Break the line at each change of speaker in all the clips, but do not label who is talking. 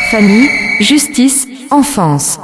Famille, justice, enfance.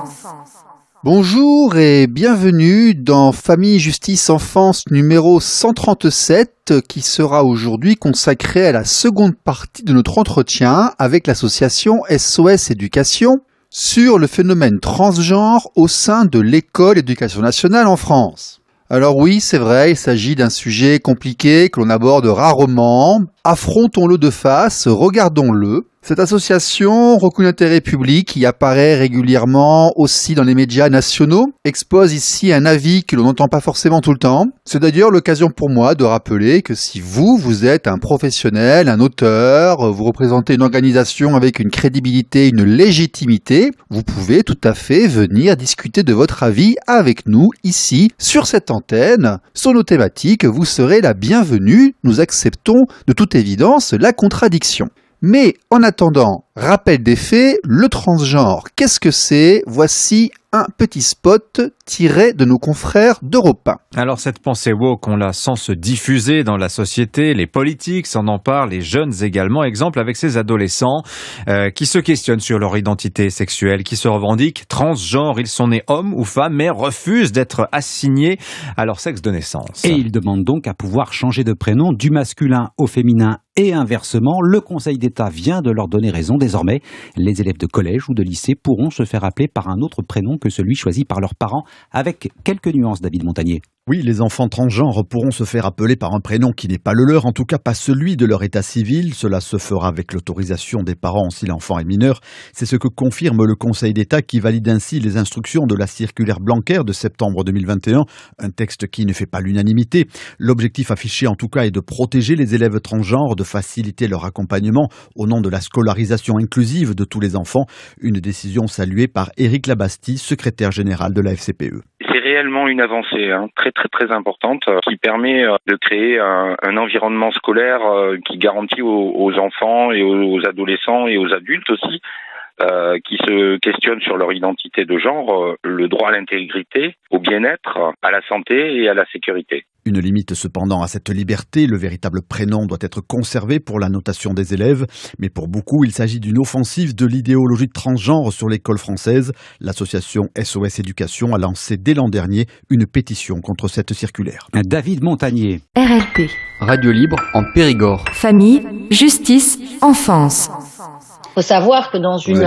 Bonjour et bienvenue dans Famille, justice, enfance numéro 137 qui sera aujourd'hui consacré à la seconde partie de notre entretien avec l'association SOS Éducation sur le phénomène transgenre au sein de l'école éducation nationale en France. Alors oui, c'est vrai, il s'agit d'un sujet compliqué que l'on aborde rarement. Affrontons-le de face, regardons-le. Cette association, reconnue d'intérêt public, qui apparaît régulièrement aussi dans les médias nationaux, expose ici un avis que l'on n'entend pas forcément tout le temps. C'est d'ailleurs l'occasion pour moi de rappeler que si vous êtes un professionnel, un auteur, vous représentez une organisation avec une crédibilité, une légitimité, vous pouvez tout à fait venir discuter de votre avis avec nous ici, sur cette antenne, sur nos thématiques. Vous serez la bienvenue. Nous acceptons de toute évidence la contradiction. Mais en attendant, rappel des faits, le transgenre, qu'est-ce que c'est ? Voici un petit spot tiré de nos confrères d'Europe 1.
Alors cette pensée woke, on la sent se diffuser dans la société, les politiques s'en emparent, les jeunes également. Exemple avec ces adolescents qui se questionnent sur leur identité sexuelle, qui se revendiquent transgenres. Ils sont nés hommes ou femmes, mais refusent d'être assignés à leur sexe de naissance.
Et ils demandent donc à pouvoir changer de prénom du masculin au féminin et inversement. Le Conseil d'État vient de leur donner raison. Désormais, les élèves de collège ou de lycée pourront se faire appeler par un autre prénom que celui choisi par leurs parents, avec quelques nuances, David Montagnier.
Oui, les enfants transgenres pourront se faire appeler par un prénom qui n'est pas le leur, en tout cas pas celui de leur état civil. Cela se fera avec l'autorisation des parents si l'enfant est mineur. C'est ce que confirme le Conseil d'État qui valide ainsi les instructions de la circulaire Blanquer de septembre 2021, un texte qui ne fait pas l'unanimité. L'objectif affiché en tout cas est de protéger les élèves transgenres, de faciliter leur accompagnement au nom de la scolarisation inclusive de tous les enfants. Une décision saluée par Éric Labastie, secrétaire général de la FCPE.
C'est réellement une avancée très importante qui permet de créer un environnement scolaire qui garantit aux enfants et aux adolescents et aux adultes aussi qui se questionnent sur leur identité de genre, le droit à l'intégrité, au bien-être, à la santé et à la sécurité.
Une limite cependant à cette liberté, le véritable prénom doit être conservé pour la notation des élèves, mais pour beaucoup il s'agit d'une offensive de l'idéologie de transgenre sur l'école française. L'association SOS Éducation a lancé dès l'an dernier une pétition contre cette circulaire.
David Montagnier.
RLP.
Radio Libre en Périgord.
Famille, justice, enfance.
Il faut savoir que dans une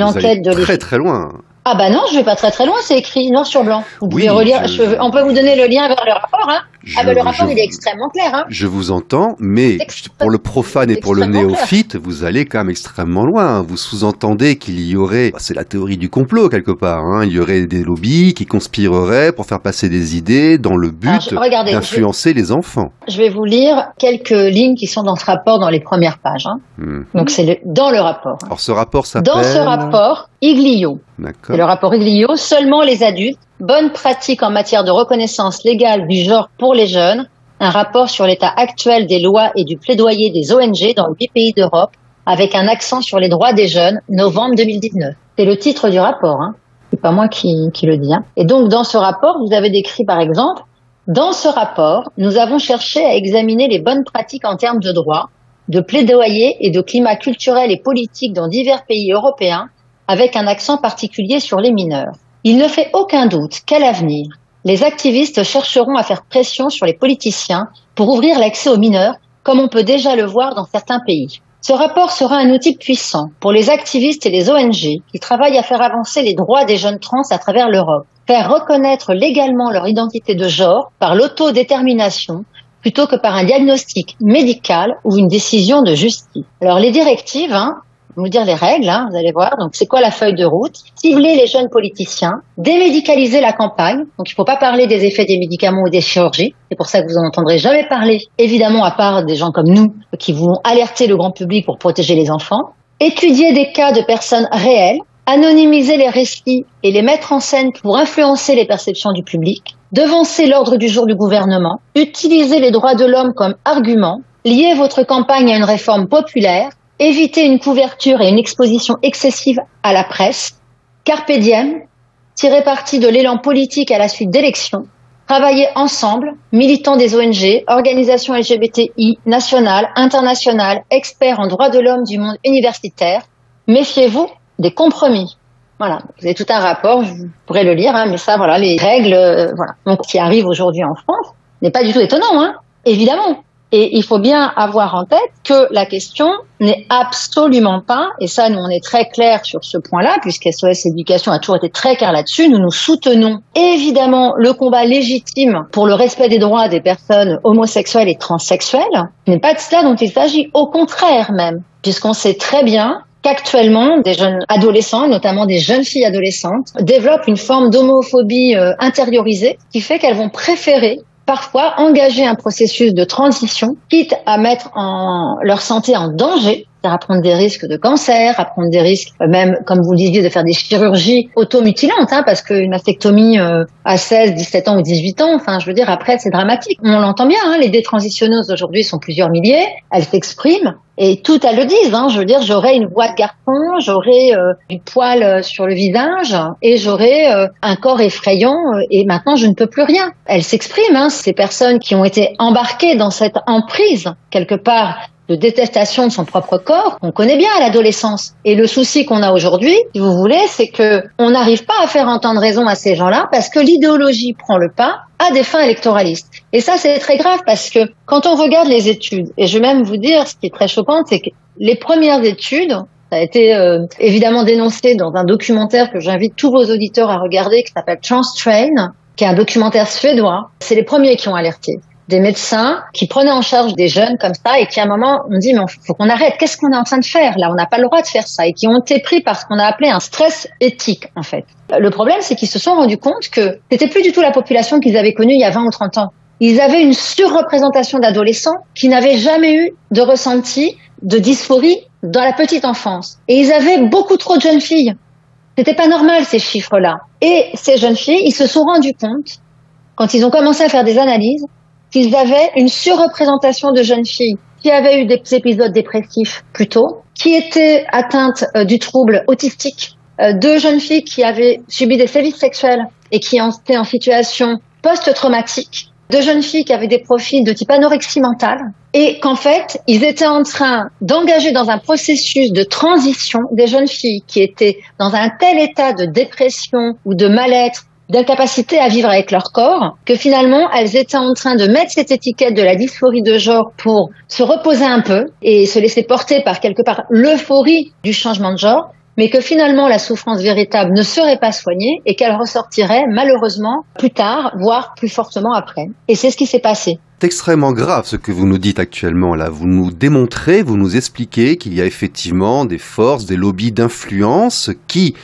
enquête de
très loin.
Ah bah non, je vais pas très loin, c'est écrit noir sur blanc. Vous pouvez relire, on peut vous donner le lien vers le rapport, hein. Le rapport, il est extrêmement clair, hein.
Je vous entends, mais pour le profane et pour le néophyte, vous allez quand même extrêmement loin. Vous sous-entendez qu'il y aurait, c'est la théorie du complot quelque part, hein. Il y aurait des lobbies qui conspireraient pour faire passer des idées dans le but d'influencer les enfants.
Je vais vous lire quelques lignes qui sont dans ce rapport dans les premières pages, hein. Donc c'est dans le rapport.
Alors ce rapport s'appelle...
Dans ce rapport, Iglio.
D'accord.
C'est le rapport Iglio, seulement les adultes, bonne pratique en matière de reconnaissance légale du genre pour les jeunes, un rapport sur l'état actuel des lois et du plaidoyer des ONG dans 8 pays d'Europe, avec un accent sur les droits des jeunes, novembre 2019. C'est le titre du rapport, hein. C'est pas moi qui le dis, hein. Et donc, dans ce rapport, vous avez décrit, par exemple, dans ce rapport, nous avons cherché à examiner les bonnes pratiques en termes de droit, de plaidoyer et de climat culturel et politique dans divers pays européens, avec un accent particulier sur les mineurs. Il ne fait aucun doute qu'à l'avenir, les activistes chercheront à faire pression sur les politiciens pour ouvrir l'accès aux mineurs, comme on peut déjà le voir dans certains pays. Ce rapport sera un outil puissant pour les activistes et les ONG qui travaillent à faire avancer les droits des jeunes trans à travers l'Europe, faire reconnaître légalement leur identité de genre par l'autodétermination plutôt que par un diagnostic médical ou une décision de justice. Alors les directives, vous dire les règles, vous allez voir. Donc, c'est quoi la feuille de route? Cibler les jeunes politiciens, démédicaliser la campagne. Donc, il ne faut pas parler des effets des médicaments ou des chirurgies. C'est pour ça que vous en entendrez jamais parler. Évidemment, à part des gens comme nous qui vont alerter le grand public pour protéger les enfants. étudier des cas de personnes réelles, anonymiser les récits et les mettre en scène pour influencer les perceptions du public, devancer l'ordre du jour du gouvernement, utiliser les droits de l'homme comme argument, lier votre campagne à une réforme populaire, éviter une couverture et une exposition excessive à la presse, carpe diem, tirer parti de l'élan politique à la suite d'élections, travailler ensemble, militants des ONG, organisations LGBTI nationales, internationales, experts en droits de l'homme du monde universitaire. Méfiez-vous des compromis. Voilà, vous avez tout un rapport, vous pourrez le lire, mais ça, voilà, les règles, voilà. Donc, qui arrivent aujourd'hui en France, n'est pas du tout étonnant, évidemment. Et il faut bien avoir en tête que la question n'est absolument pas, et ça, nous, on est très clair sur ce point-là, puisque SOS Éducation a toujours été très clair là-dessus, nous soutenons évidemment le combat légitime pour le respect des droits des personnes homosexuelles et transsexuelles. Ce n'est pas de cela dont il s'agit, au contraire même, puisqu'on sait très bien qu'actuellement, des jeunes adolescents, notamment des jeunes filles adolescentes, développent une forme d'homophobie intériorisée qui fait qu'elles vont préférer parfois engager un processus de transition, quitte à mettre leur santé en danger, c'est-à-dire à prendre des risques de cancer, à prendre des risques, même, comme vous le disiez, de faire des chirurgies automutilantes, parce qu'une mastectomie à 16, 17 ans ou 18 ans, je veux dire, après, c'est dramatique. On l'entend bien, les détransitionneuses aujourd'hui sont plusieurs milliers, elles s'expriment, et toutes elles le disent, je veux dire, j'aurai une voix de garçon, j'aurai du poil sur le visage, et j'aurai un corps effrayant, et maintenant je ne peux plus rien. Elles s'expriment, ces personnes qui ont été embarquées dans cette emprise, quelque part, de détestation de son propre corps, qu'on connaît bien à l'adolescence. Et le souci qu'on a aujourd'hui, si vous voulez, c'est que on n'arrive pas à faire entendre raison à ces gens-là parce que l'idéologie prend le pas à des fins électoralistes. Et ça, c'est très grave parce que quand on regarde les études, et je vais même vous dire, ce qui est très choquant, c'est que les premières études, ça a été évidemment dénoncé dans un documentaire que j'invite tous vos auditeurs à regarder, qui s'appelle Transtrain, qui est un documentaire suédois. C'est les premiers qui ont alerté. Des médecins qui prenaient en charge des jeunes comme ça et qui à un moment ont dit mais faut qu'on arrête, qu'est-ce qu'on est en train de faire là, on n'a pas le droit de faire ça, et qui ont été pris par ce qu'on a appelé un stress éthique en fait. Le problème c'est qu'ils se sont rendus compte que c'était plus du tout la population qu'ils avaient connue il y a 20 ou 30 ans. Ils avaient une surreprésentation d'adolescents qui n'avaient jamais eu de ressenti de dysphorie dans la petite enfance. Et ils avaient beaucoup trop de jeunes filles. C'était pas normal ces chiffres-là. Et ces jeunes filles, ils se sont rendus compte, quand ils ont commencé à faire des analyses, qu'ils avaient une surreprésentation de jeunes filles qui avaient eu des épisodes dépressifs plus tôt, qui étaient atteintes du trouble autistique, de jeunes filles qui avaient subi des sévices sexuels et qui étaient en situation post-traumatique, de jeunes filles qui avaient des profils de type anorexie mentale, et qu'en fait, ils étaient en train d'engager dans un processus de transition des jeunes filles qui étaient dans un tel état de dépression ou de mal-être, d'incapacité à vivre avec leur corps, que finalement, elles étaient en train de mettre cette étiquette de la dysphorie de genre pour se reposer un peu et se laisser porter par quelque part l'euphorie du changement de genre, mais que finalement, la souffrance véritable ne serait pas soignée et qu'elle ressortirait malheureusement plus tard, voire plus fortement après. Et c'est ce qui s'est passé.
C'est extrêmement grave ce que vous nous dites actuellement là. Vous nous démontrez, vous nous expliquez qu'il y a effectivement des forces, des lobbies d'influence qui,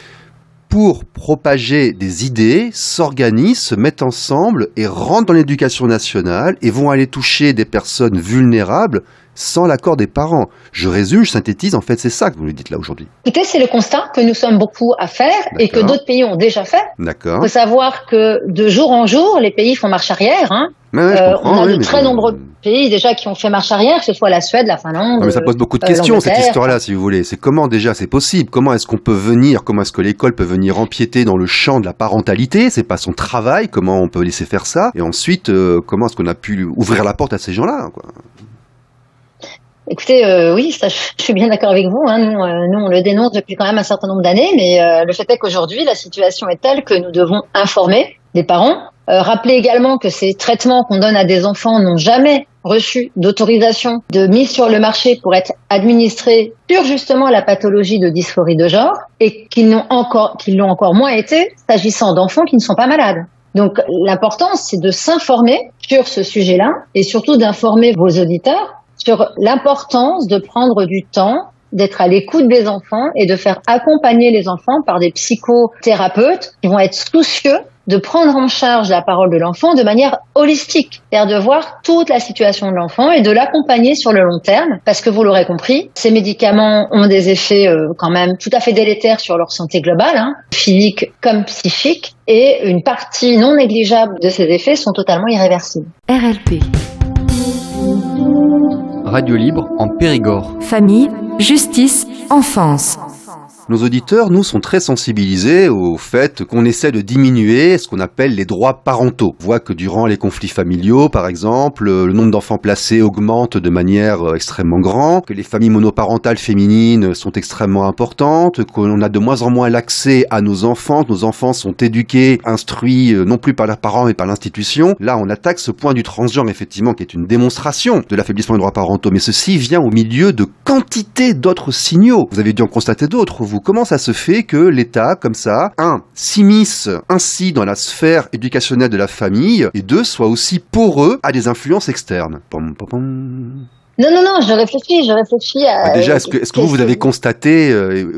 pour propager des idées, s'organisent, se mettent ensemble et rentrent dans l'éducation nationale et vont aller toucher des personnes vulnérables sans l'accord des parents. Je résume, je synthétise, en fait, c'est ça que vous nous dites là aujourd'hui.
Écoutez, c'est le constat que nous sommes beaucoup à faire et que d'autres pays ont déjà fait.
D'accord.
Il faut savoir que de jour en jour, les pays font marche arrière.
Ouais,
on a de très nombreux pays déjà qui ont fait marche arrière, que ce soit la Suède, la Finlande.
Non, mais ça pose beaucoup de questions, cette histoire-là, si vous voulez. C'est comment déjà c'est possible? Comment est-ce qu'on peut venir, comment est-ce que l'école peut venir empiéter dans le champ de la parentalité? C'est pas son travail, comment on peut laisser faire ça? Et ensuite, comment est-ce qu'on a pu ouvrir la porte à ces gens-là, quoi?
Écoutez, oui, ça, je suis bien d'accord avec vous. Nous, on le dénonce depuis quand même un certain nombre d'années, mais le fait est qu'aujourd'hui, la situation est telle que nous devons informer les parents. Rappeler également que ces traitements qu'on donne à des enfants n'ont jamais reçu d'autorisation de mise sur le marché pour être administrés sur justement la pathologie de dysphorie de genre, et qu'ils l'ont encore moins été s'agissant d'enfants qui ne sont pas malades. Donc l'important, c'est de s'informer sur ce sujet-là et surtout d'informer vos auditeurs sur l'importance de prendre du temps, d'être à l'écoute des enfants et de faire accompagner les enfants par des psychothérapeutes qui vont être soucieux de prendre en charge la parole de l'enfant de manière holistique, c'est-à-dire de voir toute la situation de l'enfant et de l'accompagner sur le long terme, parce que vous l'aurez compris, ces médicaments ont des effets quand même tout à fait délétères sur leur santé globale, physique comme psychique, et une partie non négligeable de ces effets sont totalement irréversibles.
RLP.
Radio Libre en Périgord.
Famille, justice, enfance.
Nos auditeurs, nous, sont très sensibilisés au fait qu'on essaie de diminuer ce qu'on appelle les droits parentaux. On voit que durant les conflits familiaux, par exemple, le nombre d'enfants placés augmente de manière extrêmement grande, que les familles monoparentales féminines sont extrêmement importantes, qu'on a de moins en moins l'accès à nos enfants, que nos enfants sont éduqués, instruits, non plus par leurs parents mais par l'institution. Là, on attaque ce point du transgenre, effectivement, qui est une démonstration de l'affaiblissement des droits parentaux, mais ceci vient au milieu de quantité d'autres signaux. Vous avez dû en constater d'autres, vous. Comment ça se fait que l'État, comme ça, s'immisce ainsi dans la sphère éducationnelle de la famille, et deux, soit aussi poreux à des influences externes?
Non, je réfléchis à...
déjà, est-ce que vous avez constaté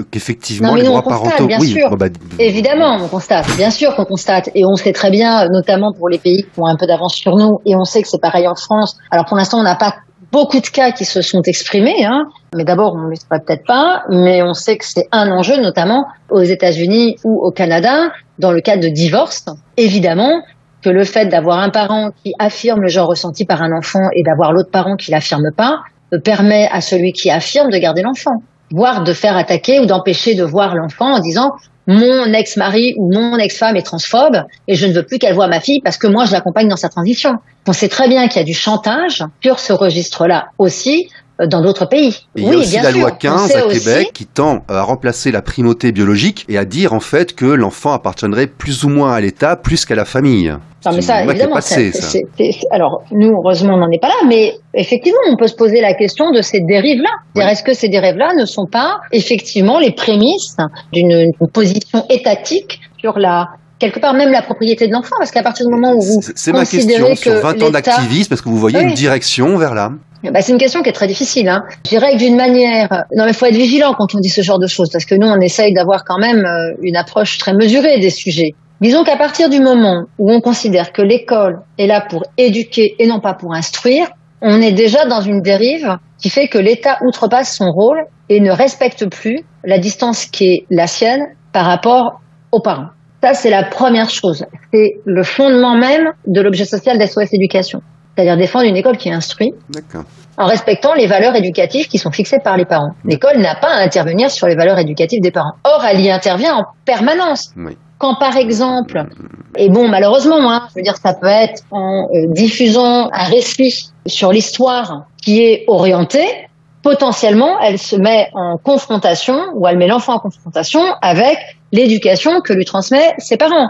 qu'effectivement les droits parentaux...
Bien sûr. Évidemment, on constate. Bien sûr qu'on constate. Et on sait très bien, notamment pour les pays qui ont un peu d'avance sur nous, et on sait que c'est pareil en France. Alors pour l'instant, on n'a pas beaucoup de cas qui se sont exprimés, mais d'abord on ne le saurait peut-être pas, mais on sait que c'est un enjeu, notamment aux États-Unis ou au Canada, dans le cas de divorce. Évidemment que le fait d'avoir un parent qui affirme le genre ressenti par un enfant et d'avoir l'autre parent qui l'affirme pas, permet à celui qui affirme de garder l'enfant, voire de faire attaquer ou d'empêcher de voir l'enfant en disant mon ex-mari ou mon ex-femme est transphobe et je ne veux plus qu'elle voie ma fille parce que moi je l'accompagne dans sa transition. On sait très bien qu'il y a du chantage sur ce registre-là aussi dans d'autres pays.
Et il y a aussi la loi 15 à Québec qui tend à remplacer la primauté biologique et à dire en fait que l'enfant appartiendrait plus ou moins à l'État plus qu'à la famille.
Non, mais ça, évidemment, alors, nous, heureusement, on n'en est pas là, mais effectivement, on peut se poser la question de ces dérives-là. Oui. Est-ce que ces dérives-là ne sont pas, effectivement, les prémices d'une position étatique sur quelque part même la propriété de l'enfant, parce qu'à partir du moment où vous
c'est ma question, sur 20 ans d'activisme, est-ce que vous voyez une direction vers là?
C'est une question qui est très difficile. Je dirais que d'une manière... Non, mais il faut être vigilant quand on dit ce genre de choses, parce que nous, on essaye d'avoir quand même une approche très mesurée des sujets. Disons qu'à partir du moment où on considère que l'école est là pour éduquer et non pas pour instruire, on est déjà dans une dérive qui fait que l'État outrepasse son rôle et ne respecte plus la distance qui est la sienne par rapport aux parents. Ça, c'est la première chose. C'est le fondement même de l'objet social d'SOS Éducation. C'est-à-dire défendre une école qui instruit en respectant les valeurs éducatives qui sont fixées par les parents. L'école n'a pas à intervenir sur les valeurs éducatives des parents. Or, elle y intervient en permanence. Oui. Quand, par exemple, et bon, malheureusement, je veux dire, ça peut être en diffusant un récit sur l'histoire qui est orienté, potentiellement, elle se met en confrontation, ou elle met l'enfant en confrontation avec l'éducation que lui transmet ses parents.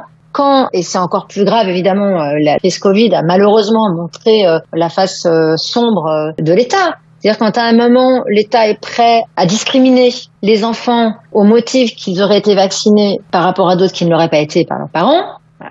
Et c'est encore plus grave évidemment, la crise Covid a malheureusement montré la face sombre de l'État. C'est-à-dire quand à un moment l'État est prêt à discriminer les enfants au motif qu'ils auraient été vaccinés par rapport à d'autres qui ne l'auraient pas été par leurs parents,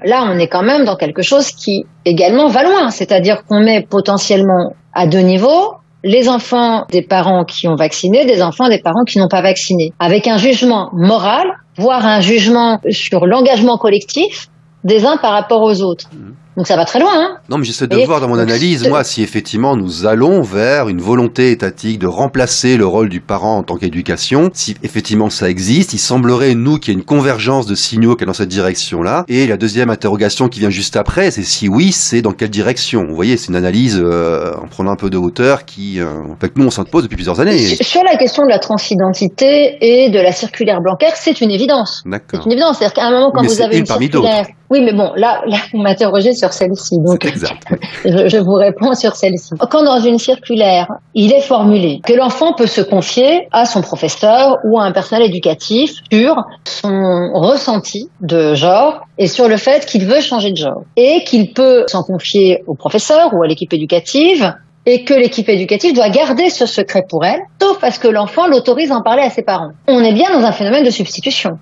là on est quand même dans quelque chose qui également va loin. C'est-à-dire qu'on met potentiellement à deux niveaux les enfants des parents qui ont vacciné, des enfants des parents qui n'ont pas vacciné, avec un jugement moral, voire un jugement sur l'engagement collectif des uns par rapport aux autres. Donc ça va très loin.
Non, mais j'essaie de voir dans mon analyse, moi, si effectivement nous allons vers une volonté étatique de remplacer le rôle du parent en tant qu'éducation. Si effectivement ça existe, il semblerait, nous, qu'il y ait une convergence de signaux qui est dans cette direction-là. Et la deuxième interrogation qui vient juste après, c'est si oui, c'est dans quelle direction. Vous voyez, c'est une analyse en prenant un peu de hauteur qui, que nous, on s'impose depuis plusieurs années.
Sur la question de la transidentité et de la circulaire Blanquer, c'est une évidence.
D'accord.
C'est une évidence. C'est-à-dire qu'à un moment, quand vous avez une circulaire... Oui, mais bon, là, vous m'interrogez sur celle-ci. Donc,
exact.
je vous réponds sur celle-ci. Quand dans une circulaire, il est formulé que l'enfant peut se confier à son professeur ou à un personnel éducatif sur son ressenti de genre et sur le fait qu'il veut changer de genre. Et qu'il peut s'en confier au professeur ou à l'équipe éducative et que l'équipe éducative doit garder ce secret pour elle, sauf parce que l'enfant l'autorise à en parler à ses parents. On est bien dans un phénomène de substitution.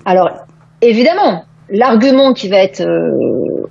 Alors, évidemment, l'argument qui va être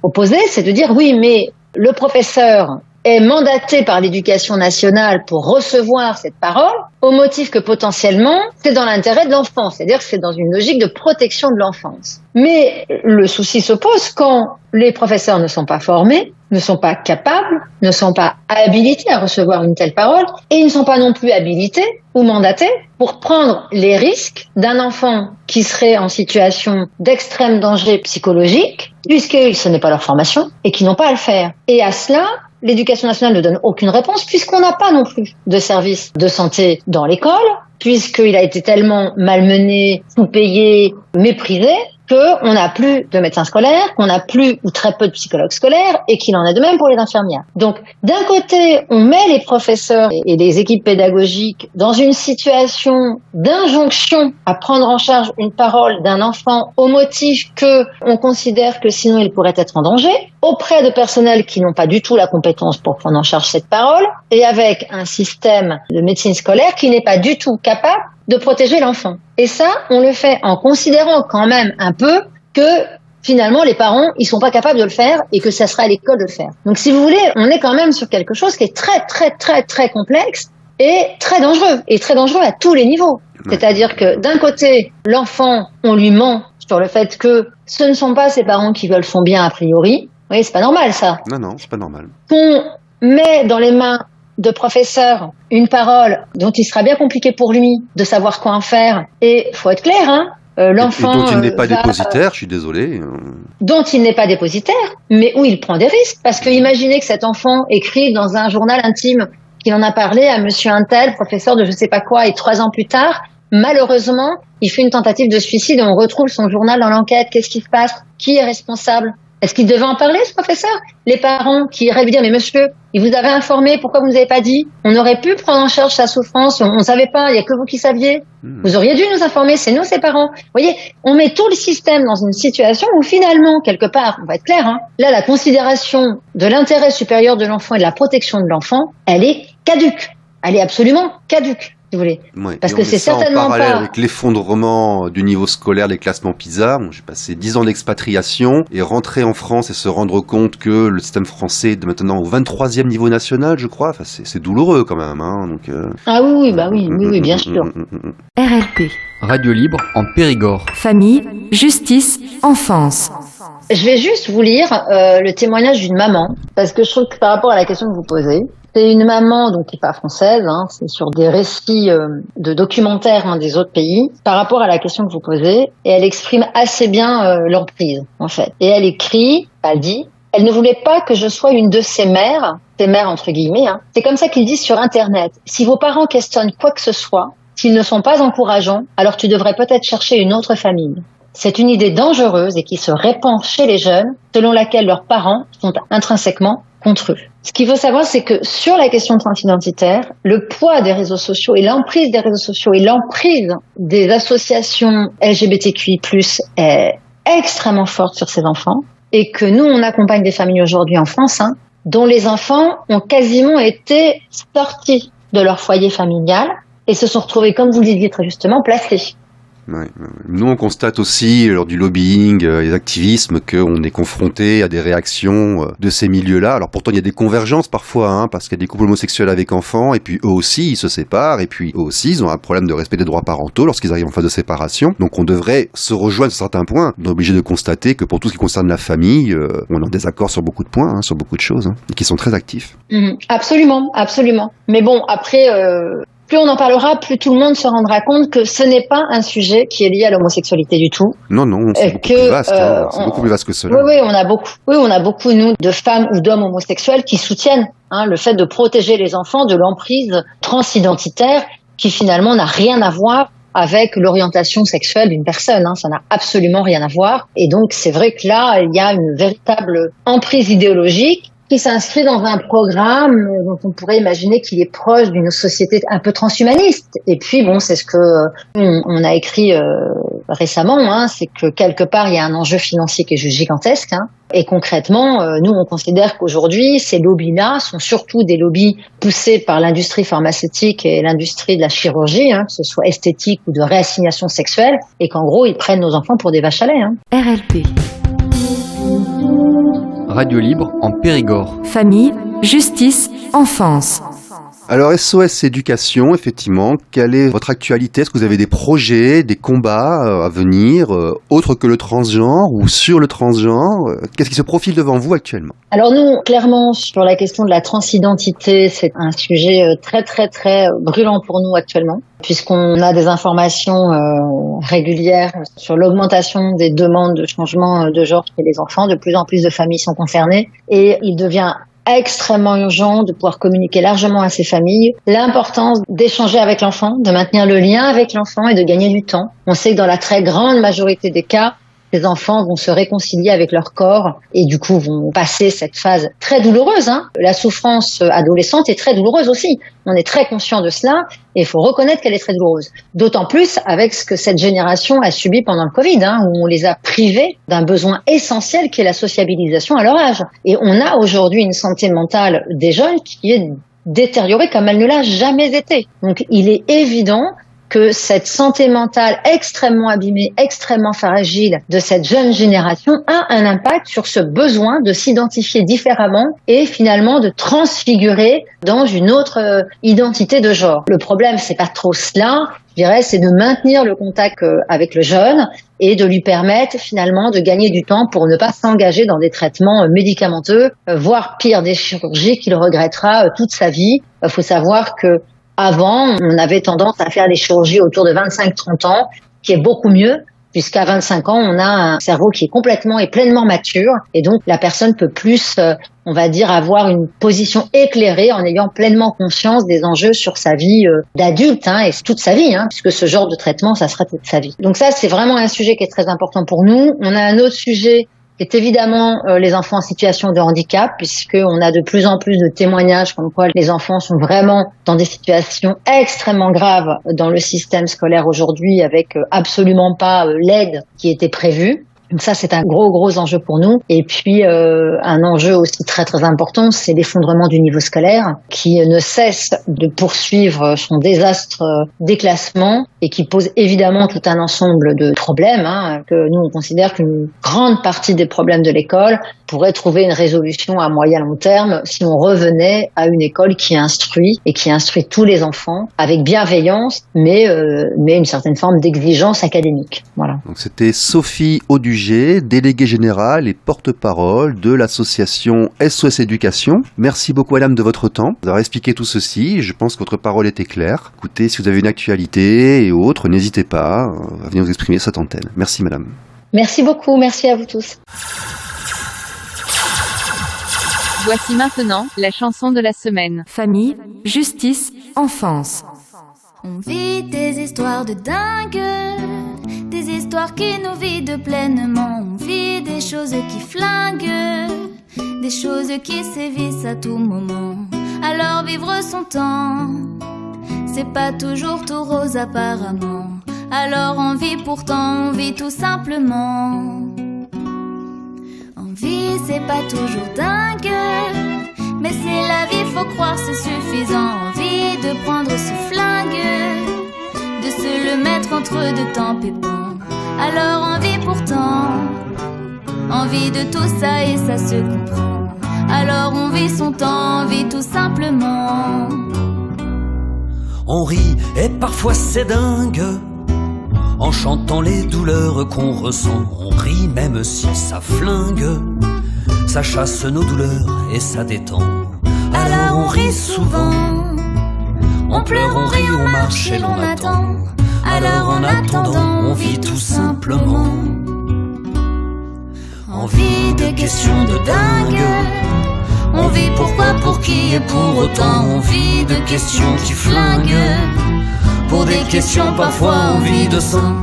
opposé, c'est de dire oui, mais le professeur est mandaté par l'éducation nationale pour recevoir cette parole, au motif que potentiellement, c'est dans l'intérêt de l'enfant, c'est-à-dire que c'est dans une logique de protection de l'enfance. Mais le souci se pose quand les professeurs ne sont pas formés, ne sont pas capables, ne sont pas habilités à recevoir une telle parole, et ils ne sont pas non plus habilités ou mandatés pour prendre les risques d'un enfant qui serait en situation d'extrême danger psychologique, puisque ce n'est pas leur formation, et qui n'ont pas à le faire. Et à cela, l'éducation nationale ne donne aucune réponse, puisqu'on n'a pas non plus de service de santé dans l'école, puisqu'il a été tellement malmené, sous-payé, méprisé, qu'on n'a plus de médecins scolaires, qu'on n'a plus ou très peu de psychologues scolaires, et qu'il en est de même pour les infirmières. Donc, d'un côté, on met les professeurs et les équipes pédagogiques dans une situation d'injonction à prendre en charge une parole d'un enfant au motif que on considère que sinon il pourrait être en danger, auprès de personnels qui n'ont pas du tout la compétence pour prendre en charge cette parole, et avec un système de médecine scolaire qui n'est pas du tout capable de protéger l'enfant. Et ça, on le fait en considérant quand même un peu que finalement les parents, ils sont pas capables de le faire et que ça sera à l'école de le faire. Donc si vous voulez, on est quand même sur quelque chose qui est très très très très complexe et très dangereux à tous les niveaux. C'est-à-dire que d'un côté, l'enfant, on lui ment sur le fait que ce ne sont pas ses parents qui veulent son bien a priori. Oui, c'est pas normal ça.
Non, c'est pas normal.
Qu'on met dans les mains de professeur une parole dont il sera bien compliqué pour lui de savoir quoi en faire. Et faut être clair, hein, l'enfant...
Et dont il n'est pas dépositaire, je suis désolé.
Dont il n'est pas dépositaire, mais où il prend des risques. Parce que imaginez que cet enfant écrive dans un journal intime qu'il en a parlé à monsieur Untel, professeur de je sais pas quoi, et 3 ans plus tard, malheureusement, il fait une tentative de suicide et on retrouve son journal dans l'enquête. Qu'est-ce qui se passe? Qui est responsable? Est-ce qu'il devait en parler, ce professeur? Les parents qui iraient lui dire, mais monsieur, il vous avait informé, pourquoi vous nous avez pas dit? On aurait pu prendre en charge sa souffrance, on savait pas, il y a que vous qui saviez. Vous auriez dû nous informer, c'est nous, ses parents. Vous voyez, on met tout le système dans une situation où finalement, quelque part, on va être clair, hein, là, la considération de l'intérêt supérieur de l'enfant et de la protection de l'enfant, elle est caduque. Elle est absolument caduque. Si vous voulez.
Ouais,
parce que c'est certainement
en parallèle
pas...
avec l'effondrement du niveau scolaire, les classements PISA. J'ai passé 10 ans d'expatriation et rentrer en France et se rendre compte que le système français est maintenant au 23e niveau national, je crois. Enfin, c'est douloureux quand même. Hein, donc,
Ah oui, bien sûr.
RLP.
Radio libre en Périgord.
Famille, justice, enfance.
Je vais juste vous lire le témoignage d'une maman, parce que je trouve que par rapport à la question que vous posez, c'est une maman donc qui n'est pas française, hein, c'est sur des récits de documentaires des autres pays, par rapport à la question que vous posez, et elle exprime assez bien l'emprise, en fait. Et elle écrit, elle dit, elle ne voulait pas que je sois une de ces mères entre guillemets, hein. C'est comme ça qu'ils disent sur Internet. Si vos parents questionnent quoi que ce soit, s'ils ne sont pas encourageants, alors tu devrais peut-être chercher une autre famille. C'est une idée dangereuse et qui se répand chez les jeunes, selon laquelle leurs parents sont intrinsèquement contre eux. Ce qu'il faut savoir, c'est que sur la question transidentitaire, le poids des réseaux sociaux et l'emprise des réseaux sociaux et l'emprise des associations LGBTQI+, est extrêmement forte sur ces enfants, et que nous, on accompagne des familles aujourd'hui en France, hein, dont les enfants ont quasiment été sortis de leur foyer familial et se sont retrouvés, comme vous le disiez très justement, placés.
Ouais. Nous, on constate aussi, lors du lobbying, les activismes, qu'on est confronté à des réactions de ces milieux-là. Alors pourtant, il y a des convergences parfois, hein, parce qu'il y a des couples homosexuels avec enfants, et puis eux aussi, ils se séparent, et puis eux aussi, ils ont un problème de respect des droits parentaux lorsqu'ils arrivent en phase de séparation. Donc on devrait se rejoindre sur certains points. On est obligé de constater que pour tout ce qui concerne la famille, on est en désaccord sur beaucoup de points, hein, sur beaucoup de choses, hein, et qui sont très actifs.
Absolument. Mais bon, après... Plus on en parlera, plus tout le monde se rendra compte que ce n'est pas un sujet qui est lié à l'homosexualité du tout.
Non, c'est beaucoup plus vaste. C'est beaucoup plus vaste que cela.
Oui, on a beaucoup, nous, de femmes ou d'hommes homosexuels qui soutiennent le fait de protéger les enfants de l'emprise transidentitaire qui finalement n'a rien à voir avec l'orientation sexuelle d'une personne. Ça n'a absolument rien à voir. Et donc, c'est vrai que là, il y a une véritable emprise idéologique qui s'inscrit dans un programme dont on pourrait imaginer qu'il est proche d'une société un peu transhumaniste. Et puis bon, c'est ce que on a écrit récemment, c'est que quelque part il y a un enjeu financier qui est juste gigantesque. Et concrètement, nous on considère qu'aujourd'hui ces lobbies-là sont surtout des lobbies poussés par l'industrie pharmaceutique et l'industrie de la chirurgie, que ce soit esthétique ou de réassignation sexuelle, et qu'en gros ils prennent nos enfants pour des vaches à lait.
RLP.
Radio libre en Périgord.
Famille, justice, enfance.
Alors SOS Éducation, effectivement, quelle est votre actualité? Est-ce que vous avez des projets, des combats à venir, autres que le transgenre ou sur le transgenre? Qu'est-ce qui se profile devant vous actuellement?
Alors nous, clairement, sur la question de la transidentité, c'est un sujet très très très brûlant pour nous actuellement, puisqu'on a des informations régulières sur l'augmentation des demandes de changement de genre chez les enfants. De plus en plus de familles sont concernées et il devient extrêmement urgent de pouvoir communiquer largement à ces familles l'importance d'échanger avec l'enfant, de maintenir le lien avec l'enfant et de gagner du temps. On sait que dans la très grande majorité des cas, les enfants vont se réconcilier avec leur corps et du coup vont passer cette phase très douloureuse. La souffrance adolescente est très douloureuse aussi. On est très conscient de cela et il faut reconnaître qu'elle est très douloureuse. D'autant plus avec ce que cette génération a subi pendant le Covid, où on les a privés d'un besoin essentiel qui est la sociabilisation à leur âge. Et on a aujourd'hui une santé mentale des jeunes qui est détériorée comme elle ne l'a jamais été. Donc il est évident que cette santé mentale extrêmement abîmée, extrêmement fragile de cette jeune génération a un impact sur ce besoin de s'identifier différemment et finalement de transfigurer dans une autre identité de genre. Le problème, c'est pas trop cela, je dirais, c'est de maintenir le contact avec le jeune et de lui permettre finalement de gagner du temps pour ne pas s'engager dans des traitements médicamenteux, voire pire, des chirurgies qu'il regrettera toute sa vie. Il faut savoir que avant, on avait tendance à faire des chirurgies autour de 25-30 ans, qui est beaucoup mieux, puisqu'à 25 ans, on a un cerveau qui est complètement et pleinement mature, et donc la personne peut plus, on va dire, avoir une position éclairée en ayant pleinement conscience des enjeux sur sa vie d'adulte, et toute sa vie, puisque ce genre de traitement, ça sera toute sa vie. Donc ça, c'est vraiment un sujet qui est très important pour nous. On a un autre sujet qui est évidemment les enfants en situation de handicap, puisqu'on a de plus en plus de témoignages comme quoi les enfants sont vraiment dans des situations extrêmement graves dans le système scolaire aujourd'hui, avec absolument pas l'aide qui était prévue. Donc ça, c'est un gros enjeu pour nous. Et puis, un enjeu aussi très important, c'est l'effondrement du niveau scolaire, qui ne cesse de poursuivre son désastre des classements et qui pose évidemment tout un ensemble de problèmes, que nous, on considère qu'une grande partie des problèmes de l'école pourrait trouver une résolution à moyen long terme si on revenait à une école qui instruit et qui instruit tous les enfants avec bienveillance, mais une certaine forme d'exigence académique. Voilà.
Donc c'était Sophie Audugé, déléguée générale et porte-parole de l'association SOS Éducation. Merci beaucoup, madame, de votre temps. Vous avez expliqué tout ceci. Je pense que votre parole était claire. Écoutez, si vous avez une actualité et autres, n'hésitez pas à venir vous exprimer sur cette antenne. Merci, madame.
Merci beaucoup. Merci à vous tous.
Voici maintenant la chanson de la semaine.
Famille, justice, enfance.
On vit des histoires de dingue, des histoires qui nous vident pleinement. On vit des choses qui flinguent, des choses qui sévissent à tout moment. Alors vivre son temps, c'est pas toujours tout rose apparemment. Alors on vit pourtant, on vit tout simplement. On vit, c'est pas toujours dingue, mais c'est la vie, faut croire c'est suffisant. Envie de prendre ce flingue, de se le mettre entre deux temps pépins. Alors envie pourtant, envie de tout ça et ça se comprend. Alors on vit son temps, on vit tout simplement.
On rit et parfois c'est dingue, en chantant les douleurs qu'on ressent. On rit même si ça flingue, ça chasse nos douleurs et ça détend. Alors on rit souvent, on pleure, on rit, on marche et l'on attend. Alors en attendant, on vit tout simplement. On vit des questions de dingue, on vit pourquoi, pour qui et pour autant. On vit de questions qui flinguent, pour des questions parfois envie de sang.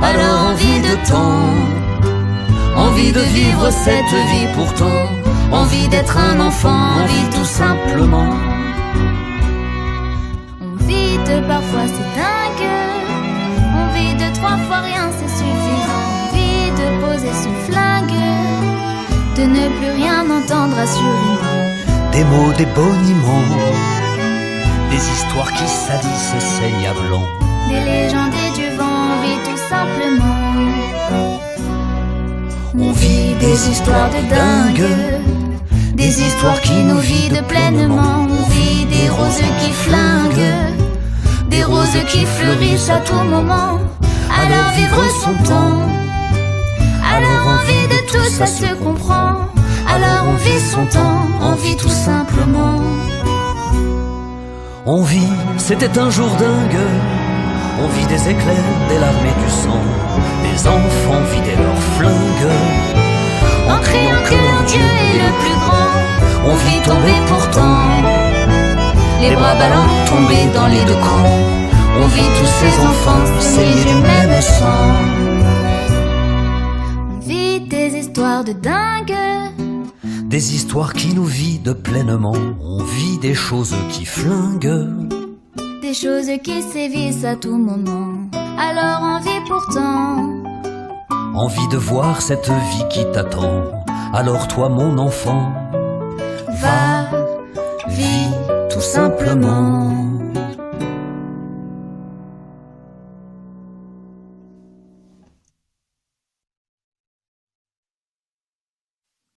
Alors envie de temps, envie de vivre cette vie pourtant. Envie d'être un enfant, envie tout simplement. On vit de parfois c'est dingue, on vit de trois fois rien c'est suffisant. Envie de poser son flingue, de ne plus rien entendre assurément. Des mots, des boniments, des histoires qui sadissent saignent à blanc.
Des légendes et du vent, on vit tout simplement.
On vit des histoires de dingue,
des des histoires qui nous vident pleinement. On vit des roses qui flinguent, des roses qui fleurissent à tout moment. Alors vivre son temps, alors on vit de tout, ça se comprend. Alors on vit son temps, on vit tout simplement.
On vit, c'était un jour dingue. On vit des éclairs, des larmes et du sang. Des enfants vidaient leurs flingues
en criant que Dieu est le plus grand. On vit tomber pourtant, les bras ballants tombés dans les deux camps. On vit tous ces enfants, saignés du même sang. On vit des histoires de dingue,
des histoires qui nous vident pleinement. On vit des choses qui flinguent,
des choses qui sévissent à tout moment. Alors on vit pourtant,
envie de voir cette vie qui t'attend. Alors toi mon enfant,
va, vis tout simplement.